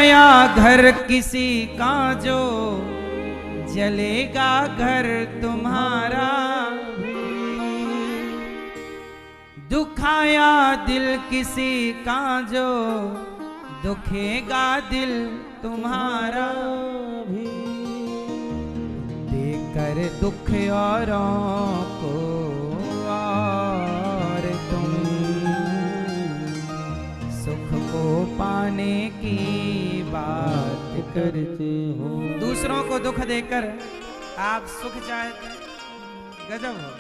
दुखाया घर किसी का जो जलेगा घर तुम्हारा दुखाया दिल किसी का जो दुखेगा दिल तुम्हारा भी देकर दुख औरों को और तुम सुख को पाने की बात करते हो। दूसरों को दुख देकर आप सुख चाहते हैं, गजब हो।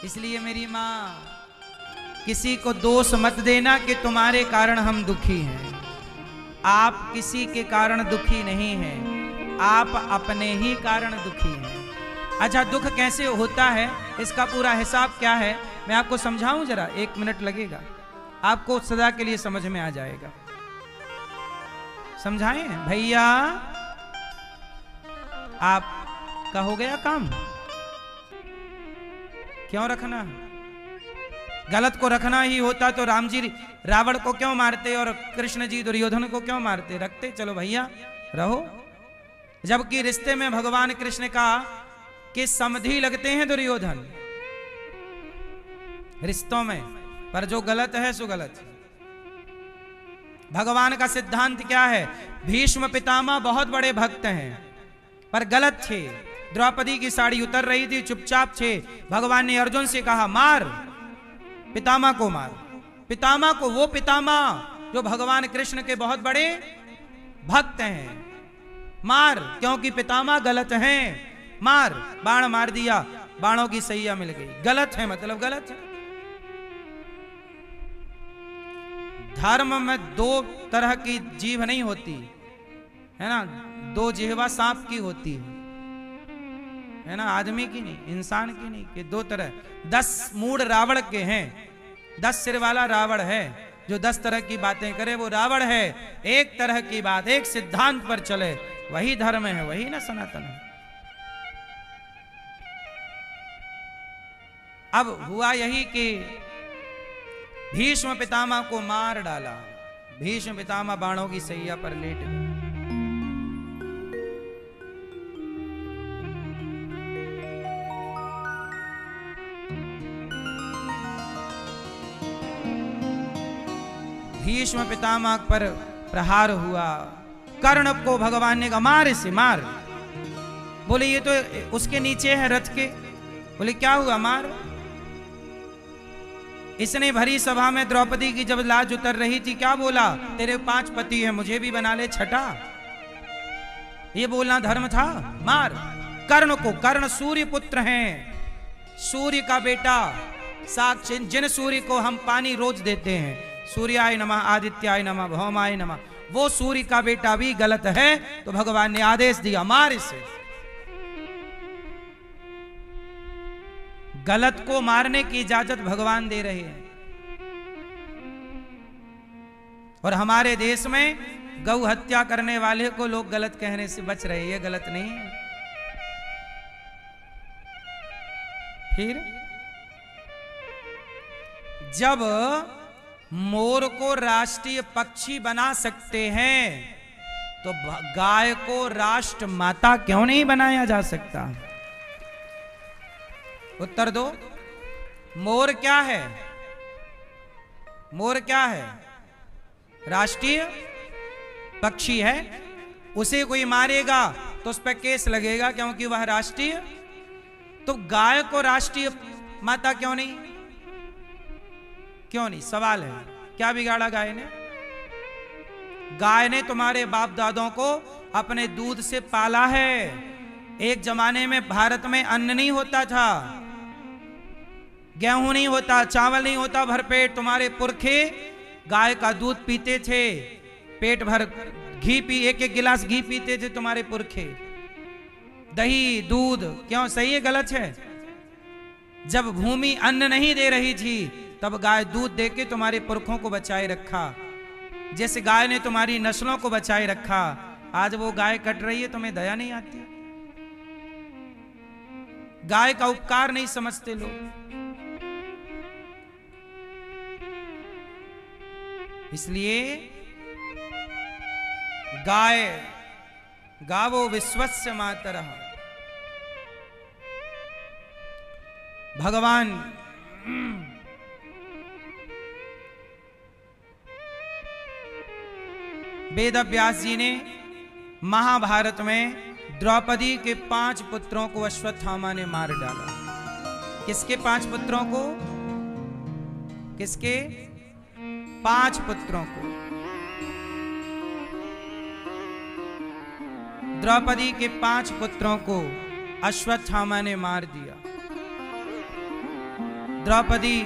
इसलिए मेरी माँ किसी को दोष मत देना कि तुम्हारे कारण हम दुखी हैं। आप किसी के कारण दुखी नहीं हैं, आप अपने ही कारण दुखी हैं। अच्छा, दुख कैसे होता है इसका पूरा हिसाब क्या है मैं आपको समझाऊं जरा, 1 मिनट लगेगा, आपको सदा के लिए समझ में आ जाएगा। समझाएं भैया, आपका हो गया काम, क्यों रखना? गलत को रखना ही होता तो राम जी रावण को क्यों मारते और कृष्ण जी दुर्योधन को क्यों मारते? रखते, चलो भैया रहो। जबकि रिश्ते में भगवान कृष्ण का कि समधी लगते हैं दुर्योधन रिश्तों में, पर जो गलत है सो गलत। भगवान का सिद्धांत क्या है? भीष्म पितामह बहुत बड़े भक्त हैं पर गलत थे। द्रौपदी की साड़ी उतर रही थी, चुपचाप थे। भगवान ने अर्जुन से कहा मार, पितामह को मार। पितामह को, वो पितामह जो भगवान कृष्ण के बहुत बड़े भक्त हैं, मार, क्योंकि पितामह गलत हैं। मार, बाण मार दिया, बाणों की सैया मिल गई। गलत है मतलब गलत है। धर्म में 2 तरह की जीभ नहीं होती है ना, 2 जिह्वा सांप की होती है ना, आदमी की नहीं, इंसान की नहीं, कि 2 तरह। 10 मूड रावण के हैं, 10 सिर वाला रावण है जो 10 तरह की बातें करे, वो रावण है। एक तरह की बात, एक सिद्धांत पर चले, वही धर्म है, वही ना सनातन है। अब हुआ यही कि भीष्म पितामह को मार डाला। भीष्म पितामह बाणों की सैया पर लेट गए। भीष्म पितामह पर प्रहार हुआ। कर्ण को भगवान ने कहा मार इसे, मार। बोले ये तो उसके नीचे है रथ के। बोले क्या हुआ, मार। इसने भरी सभा में द्रौपदी की जब लाज उतर रही थी क्या बोला? तेरे 5 पति हैं, मुझे भी बना ले छठा। ये बोलना धर्म था? मार। कर्ण को, कर्ण सूर्य पुत्र हैं, सूर्य का बेटा, साक्षी। जिन सूर्य को हम पानी रोज देते हैं, सूर्याय नमः, आदित्याय नमः, भौमाय नमः, वो सूर्य का बेटा भी गलत है। तो भगवान ने आदेश दिया मार इसे। गलत को मारने की इजाजत भगवान दे रहे हैं। और हमारे देश में गौ हत्या करने वाले को लोग गलत कहने से बच रहे हैं, ये गलत नहीं है। फिर जब मोर को राष्ट्रीय पक्षी बना सकते हैं तो गाय को राष्ट्र माता क्यों नहीं बनाया जा सकता? उत्तर दो। मोर क्या है? मोर क्या है? राष्ट्रीय पक्षी है। उसे कोई मारेगा तो उस पर केस लगेगा क्योंकि वह राष्ट्रीय। तो गाय को राष्ट्रीय माता क्यों नहीं? क्यों नहीं? सवाल है। क्या बिगाड़ा गाय ने? गाय ने तुम्हारे बाप दादों को अपने दूध से पाला है। एक जमाने में भारत में अन्न नहीं होता था, गेहूं नहीं होता, चावल नहीं होता भरपेट। तुम्हारे पुरखे गाय का दूध पीते थे, पेट भर घी पी, 1-1 गिलास घी पीते थे तुम्हारे पुरखे। दही दूध, क्यों? सही है गलत है? जब भूमि अन्न नहीं दे रही थी तब गाय दूध देके तुम्हारे पुरखों को बचाए रखा। जैसे गाय ने तुम्हारी नस्लों को बचाए रखा, आज वो गाय कट रही है, तुम्हें दया नहीं आती? गाय का उपकार नहीं समझते लोग। इसलिए गाय गावो विश्वस्य मातरः। भगवान वेद व्यास जी ने महाभारत में द्रौपदी के 5 पुत्रों को अश्वत्थामा ने मार डाला। किसके 5 पुत्रों को? किसके? 5 पुत्रों को। द्रौपदी के 5 पुत्रों को अश्वत्थामा ने मार दिया। द्रौपदी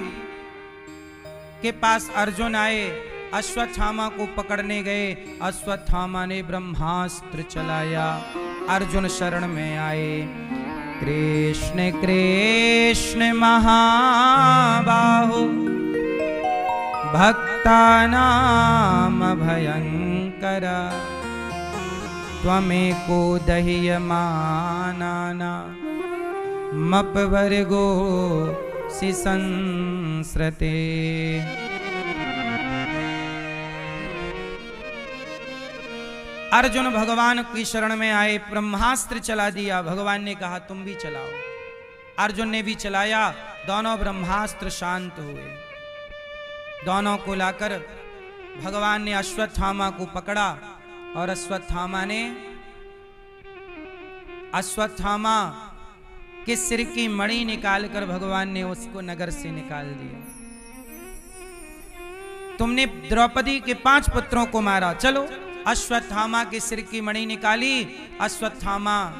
के पास अर्जुन आए, अश्वत्थामा को पकड़ने गए। अश्वत्थामा ने ब्रह्मास्त्र चलाया, अर्जुन शरण में आए। कृष्ण कृष्ण महाबाहो भक्तानां भयंकर त्वमेको दह्यमानानां मपवर्गो संस्रते। अर्जुन भगवान की शरण में आए, ब्रह्मास्त्र चला दिया। भगवान ने कहा तुम भी चलाओ। अर्जुन ने भी चलाया, दोनों ब्रह्मास्त्र शांत हुए। दोनों को लाकर भगवान ने अश्वत्थामा को पकड़ा और अश्वत्थामा के सिर की मणि निकालकर भगवान ने उसको नगर से निकाल दिया। तुमने द्रौपदी के 5 पुत्रों को मारा, चलो। अश्वत्थामा के सिर की मणि निकाली, अश्वत्थामा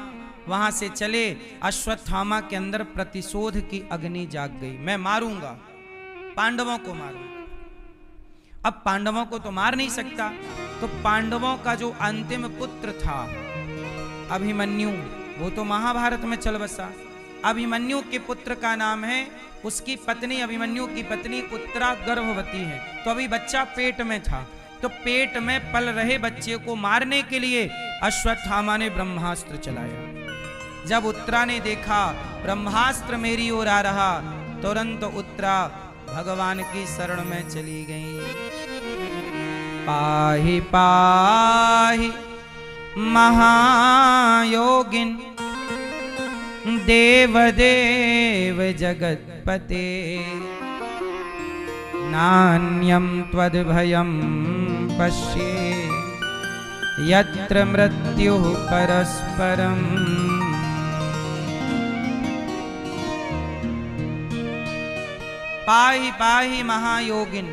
वहां से चले। अश्वत्थामा के अंदर प्रतिशोध की अग्नि जाग गई। मैं मारूंगा, पांडवों को मारूंगा। अब पांडवों को तो मार नहीं सकता, तो पांडवों का जो अंतिम पुत्र था अभिमन्यु, वो तो महाभारत में चल बसा। अभिमन्यु के पुत्र का नाम है, उसकी पत्नी, अभिमन्यु की पत्नी उत्तरा गर्भवती है। तो अभी बच्चा पेट में था, तो पेट में पल रहे बच्चे को मारने के लिए अश्वत्थामा ने ब्रह्मास्त्र चलाया। जब उत्तरा ने देखा ब्रह्मास्त्र मेरी ओर आ रहा, तुरंत उत्तरा भगवान की शरण में चली गई। पाहि पाहि महायोगिन देवदेव जगत्पते नान्यं त्वद्भयं पश्ये यत्र मृत्युः परस्परम्। पाहि पाहि महायोगिन,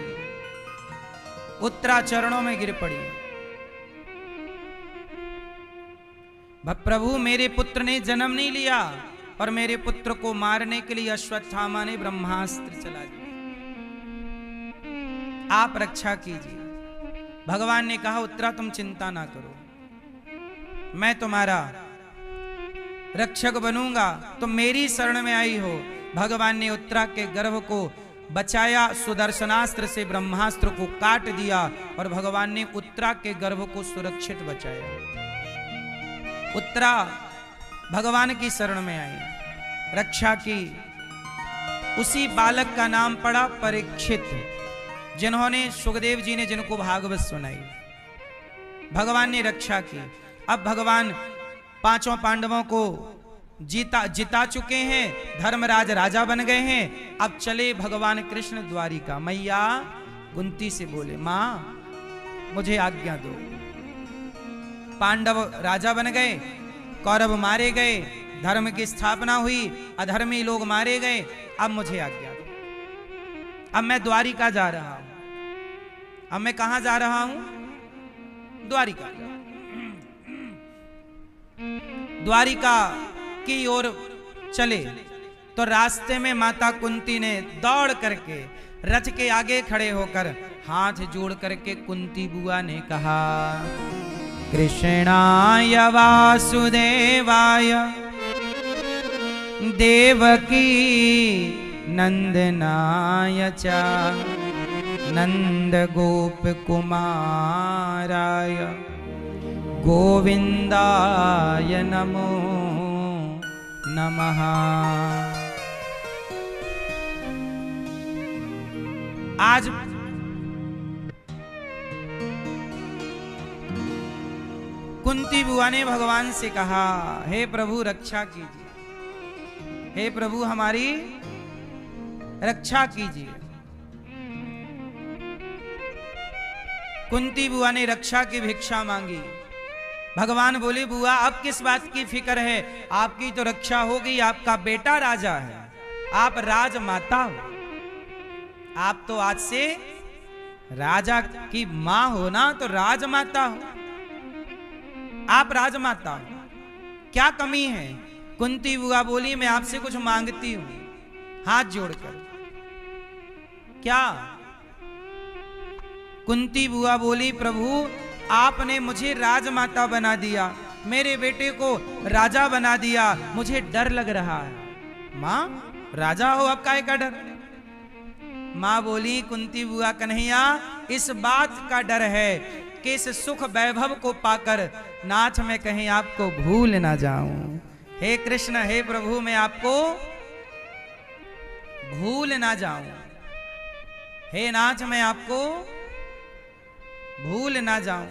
उत्तरा चरणों में गिर पड़ी। प्रभु मेरे पुत्र ने जन्म नहीं लिया और मेरे पुत्र को मारने के लिए अश्वत्थामा ने ब्रह्मास्त्र चला दिया। आप रक्षा कीजिए। भगवान ने कहा उत्तरा तुम चिंता ना करो, मैं तुम्हारा रक्षक बनूंगा, तुम मेरी शरण में आई हो। भगवान ने उत्तरा के गर्भ को बचाया, सुदर्शनास्त्र से ब्रह्मास्त्र को काट दिया और भगवान ने उत्तरा के गर्भ को सुरक्षित बचाया। उत्तरा भगवान की शरण में आई, रक्षा की। उसी बालक का नाम पड़ा परीक्षित, जिन्होंने सुखदेव जी ने जिनको भागवत सुनाई। भगवान ने रक्षा की। अब भगवान 5 पांडवों को जिता चुके हैं, धर्मराज राजा बन गए हैं। अब चले भगवान कृष्ण द्वारिका। मैया कुंती से बोले मां मुझे आज्ञा दो। पांडव राजा बन गए, कौरव मारे गए, धर्म की स्थापना हुई, अधर्मी लोग मारे गए। अब मुझे आज्ञा दो, अब मैं द्वारिका जा रहा हूं। अब मैं कहां जा रहा हूं? द्वारिका। द्वारिका की ओर चले तो रास्ते में माता कुंती ने दौड़ करके रथ के आगे खड़े होकर हाथ जोड़ करके कुंती बुआ ने कहा कृष्णाय वासुदेवाय देवकी नंदनाय च नंद गोप कुमाराय गोविंदाय नमो नमः। आज कुंती बुआ ने भगवान से कहा, हे प्रभु रक्षा कीजिए, हे प्रभु हमारी रक्षा कीजिए। कुंती बुआ ने रक्षा की भिक्षा मांगी। भगवान बोले, बुआ अब किस बात की फिक्र है, आपकी तो रक्षा हो गई, आपका बेटा राजा है, आप राजमाता हो, आप तो आज से राजा की मां हो ना, तो राजमाता हो, आप राजमाता हो, क्या कमी है? कुंती बुआ बोली, मैं आपसे कुछ मांगती हूं हाथ जोड़कर। क्या? कुंती बुआ बोली, प्रभु आपने मुझे राजमाता बना दिया, मेरे बेटे को राजा बना दिया, मुझे डर लग रहा है। मां राजा हो, अब काहे का डर? मां बोली, कुंती बुआ कन्हैया, इस बात का डर है कि इस सुख वैभव को पाकर नाथ में कहीं आपको भूल ना जाऊं। हे कृष्ण, हे प्रभु, मैं आपको भूल ना जाऊं, हे नाथ मैं आपको भूल ना जाऊं,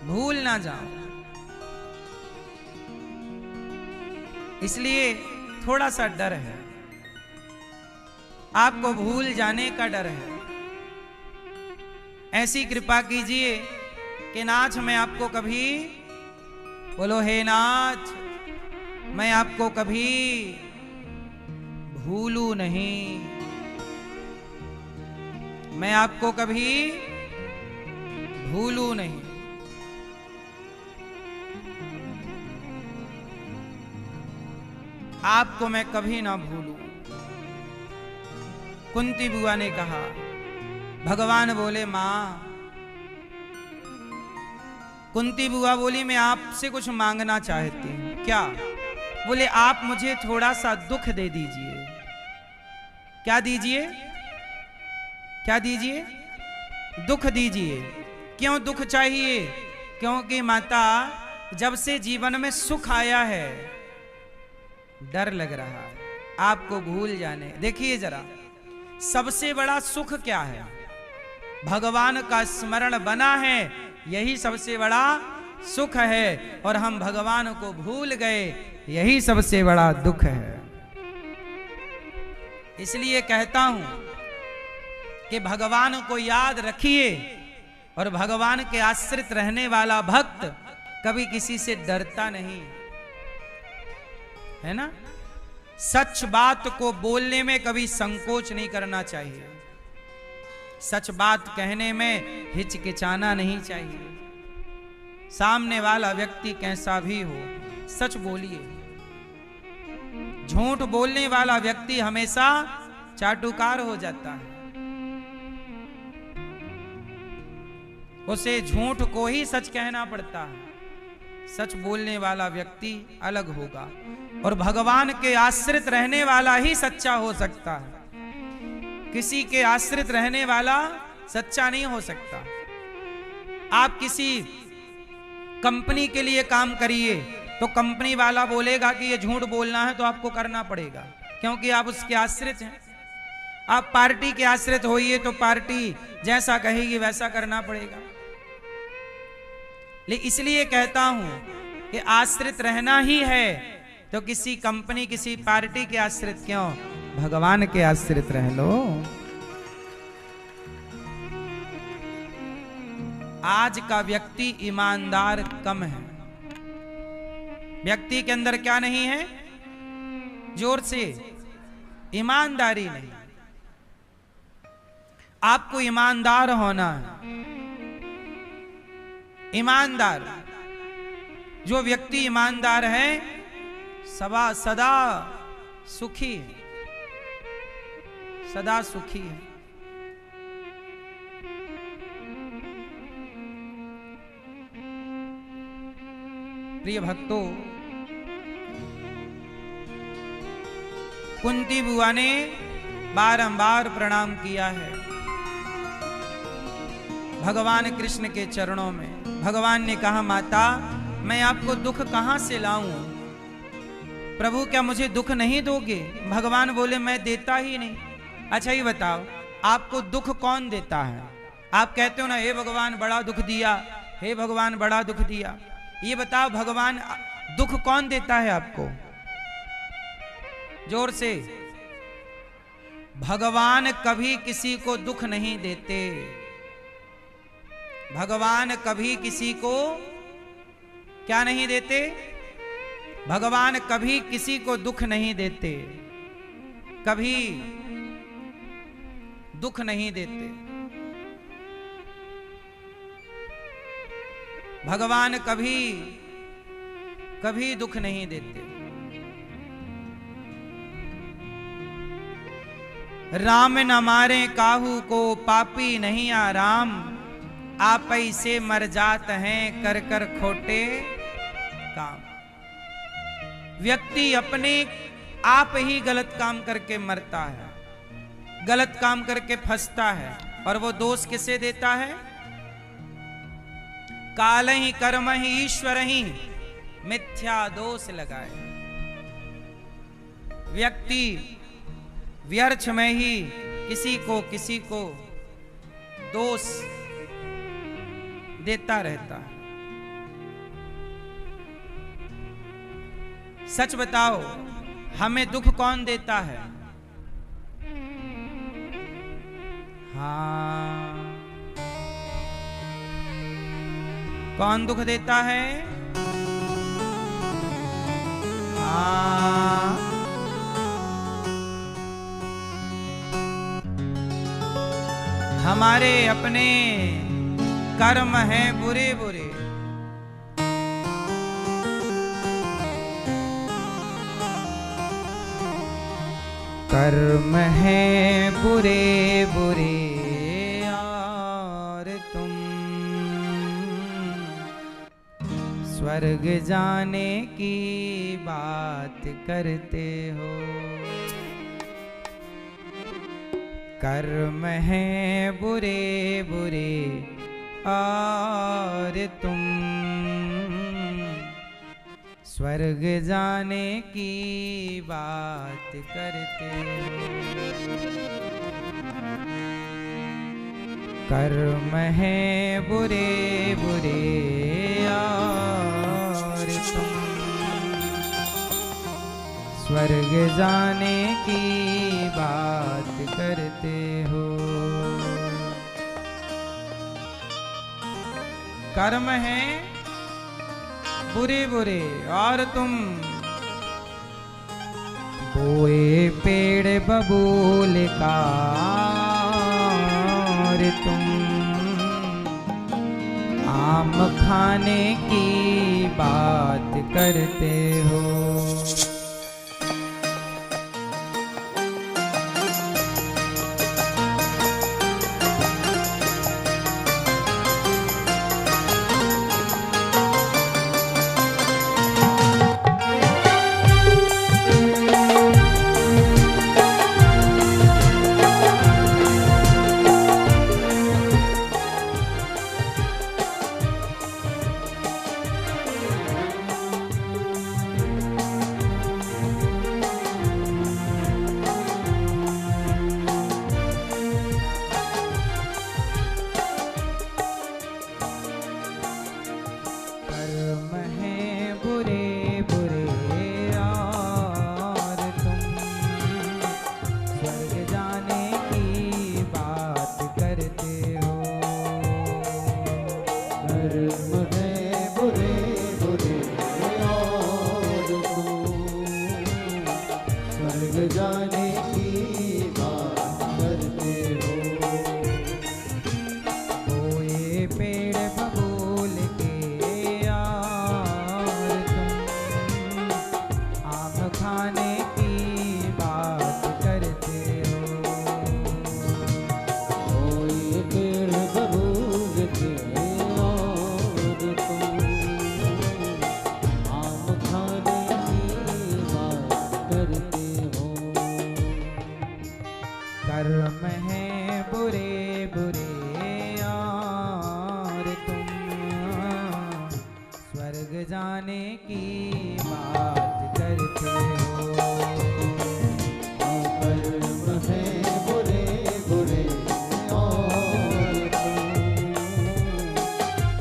भूल ना जाऊं। इसलिए थोड़ा सा डर है, आपको भूल जाने का डर है। ऐसी कृपा कीजिए कि नाथ मैं आपको कभी, बोलो हे नाथ, मैं आपको कभी भूलू नहीं, मैं आपको कभी भूलू नहीं। आपको मैं कभी ना भूलूं। कुंती बुआ ने कहा। भगवान बोले, मां। कुंती बुआ बोली, मैं आपसे कुछ मांगना चाहती हूं। क्या? बोले, आप मुझे थोड़ा सा दुख दे दीजिए। क्या दीजिए? क्या दीजिए? दुख दीजिए। क्यों दुख चाहिए? क्योंकि माता, जब से जीवन में सुख आया है डर लग रहा है आपको भूल जाने। देखिए जरा, सबसे बड़ा सुख क्या है? भगवान का स्मरण बना है, यही सबसे बड़ा सुख है, और हम भगवान को भूल गए, यही सबसे बड़ा दुख है। इसलिए कहता हूं कि भगवान को याद रखिए, और भगवान के आश्रित रहने वाला भक्त कभी किसी से डरता नहीं है ना। सच बात को बोलने में कभी संकोच नहीं करना चाहिए, सच बात कहने में हिचकिचाना नहीं चाहिए। सामने वाला व्यक्ति कैसा भी हो, सच बोलिए। झूठ बोलने वाला व्यक्ति हमेशा चाटुकार हो जाता है, उसे झूठ को ही सच कहना पड़ता है। सच बोलने वाला व्यक्ति अलग होगा, और भगवान के आश्रित रहने वाला ही सच्चा हो सकता है। किसी के आश्रित रहने वाला सच्चा नहीं हो सकता। आप किसी कंपनी के लिए काम करिए तो कंपनी वाला बोलेगा कि ये झूठ बोलना है तो आपको करना पड़ेगा, क्योंकि आप उसके आश्रित हैं। आप पार्टी के आश्रित होइए तो पार्टी जैसा कहेगी वैसा करना पड़ेगा। लेकिन इसलिए कहता हूं कि आश्रित रहना ही है तो किसी कंपनी किसी पार्टी के आश्रित क्यों, भगवान के आश्रित रह लो। आज का व्यक्ति ईमानदार कम है। व्यक्ति के अंदर क्या नहीं है? जोर से, ईमानदारी नहीं। आपको ईमानदार होना है। ईमानदार, जो व्यक्ति ईमानदार है सदा सुखी है, सदा सुखी है। प्रिय भक्तों, कुंती बुआ ने बारंबार प्रणाम किया है भगवान कृष्ण के चरणों में। भगवान ने कहा, माता मैं आपको दुख कहां से लाऊं? प्रभु क्या मुझे दुख नहीं दोगे? भगवान बोले, मैं देता ही नहीं। अच्छा ये बताओ, आपको दुख कौन देता है? आप कहते हो ना, हे भगवान बड़ा दुख दिया, हे भगवान बड़ा दुख दिया। ये बताओ भगवान दुख कौन देता है आपको? जोर से। भगवान कभी किसी को दुख नहीं देते। भगवान कभी किसी को क्या नहीं देते? भगवान कभी किसी को दुख नहीं देते, कभी दुख नहीं देते। भगवान कभी कभी दुख नहीं देते। राम न मारे काहू को, पापी नहीं आराम, आप ऐसे मर जात हैं कर कर खोटे काम। व्यक्ति अपने आप ही गलत काम करके मरता है, गलत काम करके फंसता है, और वो दोष किसे देता है? काल ही कर्म ही ईश्वर ही मिथ्या दोष लगाए। व्यक्ति व्यर्थ में ही किसी को दोष देता रहता है। सच बताओ, हमें दुख कौन देता है? हाँ, कौन दुख देता है? हाँ, हमारे अपने कर्म हैं बुरे बुरे। कर्म है बुरे बुरे और तुम स्वर्ग जाने की बात करते हो। कर्म है बुरे बुरे और तुम स्वर्ग जाने की बात करते हो। कर्म है बुरे बुरे और तुम स्वर्ग जाने की बात करते हो। कर्म है बुरे बुरे और तुम बोए पेड़ बबूल का और तुम आम खाने की बात करते हो।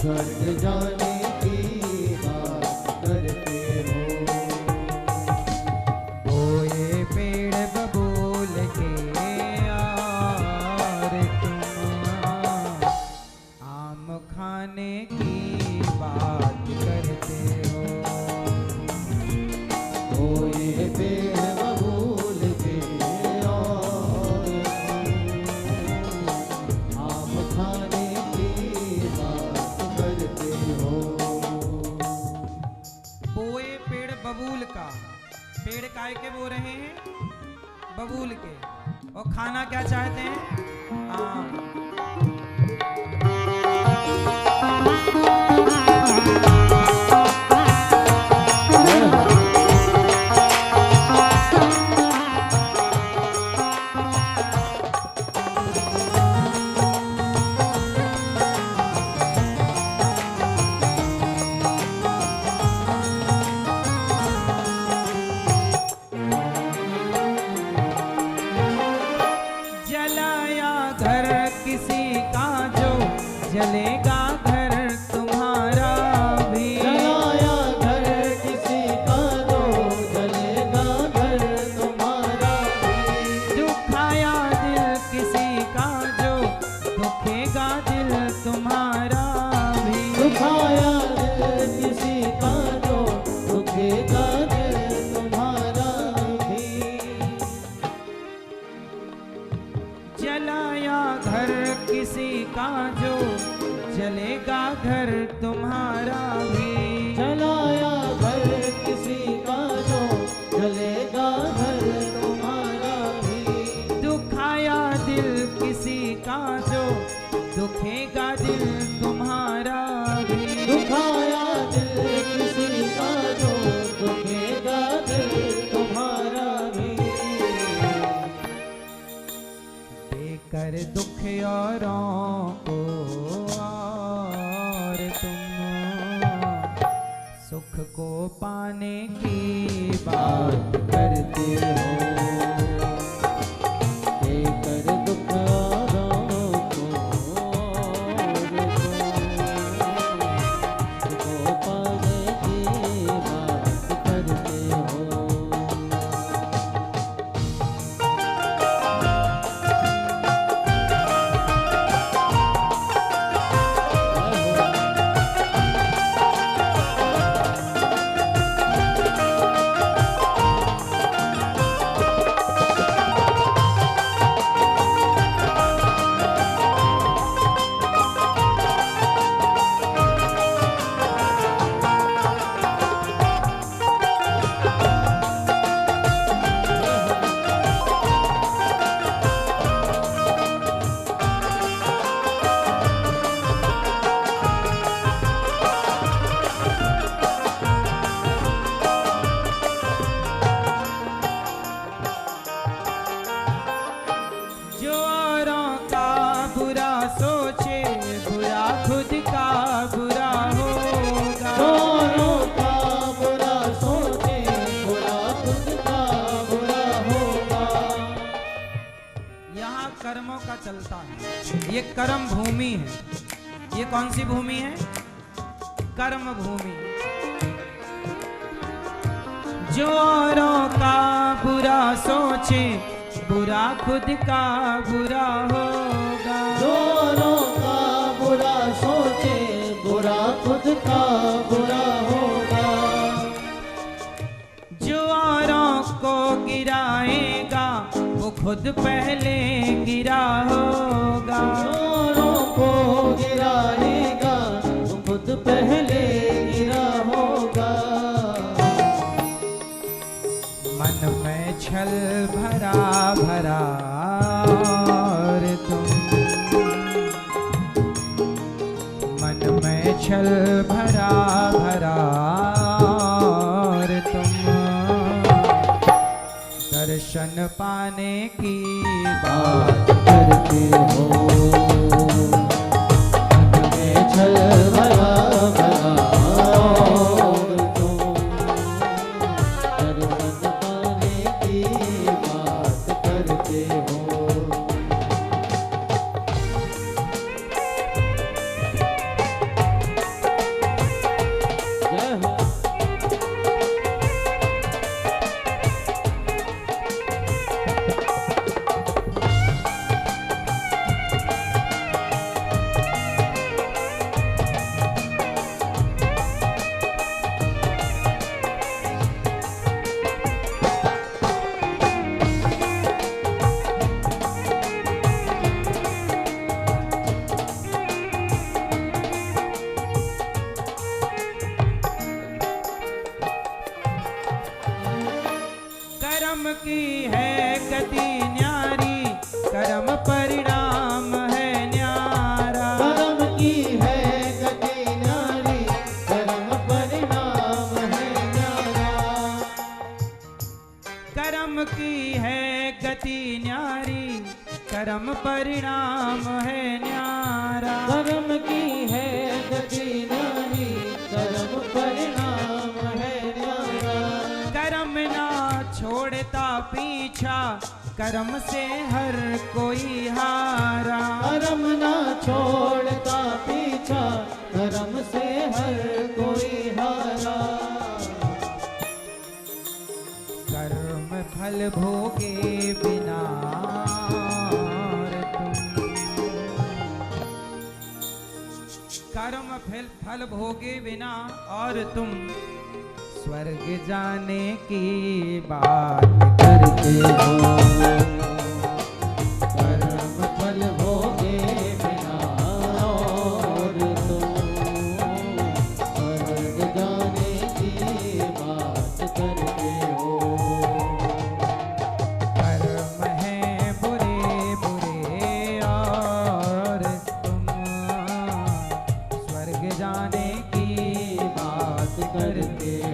स्वर्ग जाने की बात करते हो। बोए पेड़ बबूल के यार तुम आम खाने की बात करते हो। बोए पेड़ बबूल के और आम खाने की बात करते हो। बोए पेड़ बबूल का, पेड़ काय के बो रहे हैं? बबूल के। और खाना क्या चाहते हैं? आम। जलाया घर किसी का जो जलेगा घर तुम्हारा भी। जलाया घर किसी का जो जलेगा घर तुम्हारा भी। दुखाया दिल किसी का जो दुखेगा दिल तुम्हारा भी। दुखाया दिल किसी का जो दुखेगा दिल तुम्हारा भी। जलाया घर किसी का जो जलेगा घर तुम्हारा भी। जलाया घर किसी का जो जलेगा घर तुम्हारा भी। दुखाया दिल किसी का जो दुखेगा दिल तुम्हारा भी। दुखाया दिल किसी का जो दुखेगा दिल तुम्हारा भी। देकर दुख औरों को और तुम सुख को पाने की बात करते हो। देकर दुख औरों को तुम पाने की बात करते हो। जो औरों का बुरा सोचे बुरा खुद का बुरा होगा। दोनों का बुरा सोचे बुरा खुद का बुरा होगा। यहाँ कर्मों का चलता है। ये कर्म भूमि है। ये कौन सी भूमि है? कर्म भूमि। जो औरों का बुरा सोचे बुरा खुद का बुरा होगा। दोनों का बुरा सोचे बुरा खुद का बुरा होगा। जो औरों को गिराएगा वो खुद पहले गिरा होगा। दोनों को गिराएगा वो खुद पहले गिरा होगा। मन में छल भरा भरा और तुम मन में छल भरा भरा और तुम दर्शन पाने की बात करते हो। मन में छल भरा भरा और तुम दर्शन पाने की बात करते हो। परिणाम है न्यारा। कर्म की है गति नहीं, कर्म परिणाम है न्यारा। कर्म ना छोड़ता पीछा, कर्म से हर कोई हारा। कर्म ना छोड़ता पीछा, कर्म से हर कोई हारा। कर्म फल भोगे बिना कर्म फल भोगे बिना और तुम स्वर्ग जाने की बात करते हो। कर्म फल भोगे बिना और तुम स्वर्ग जाने की बात करते हो। कर्म है बुरे बुरे और तुम स्वर्ग जाने की बात करते हो।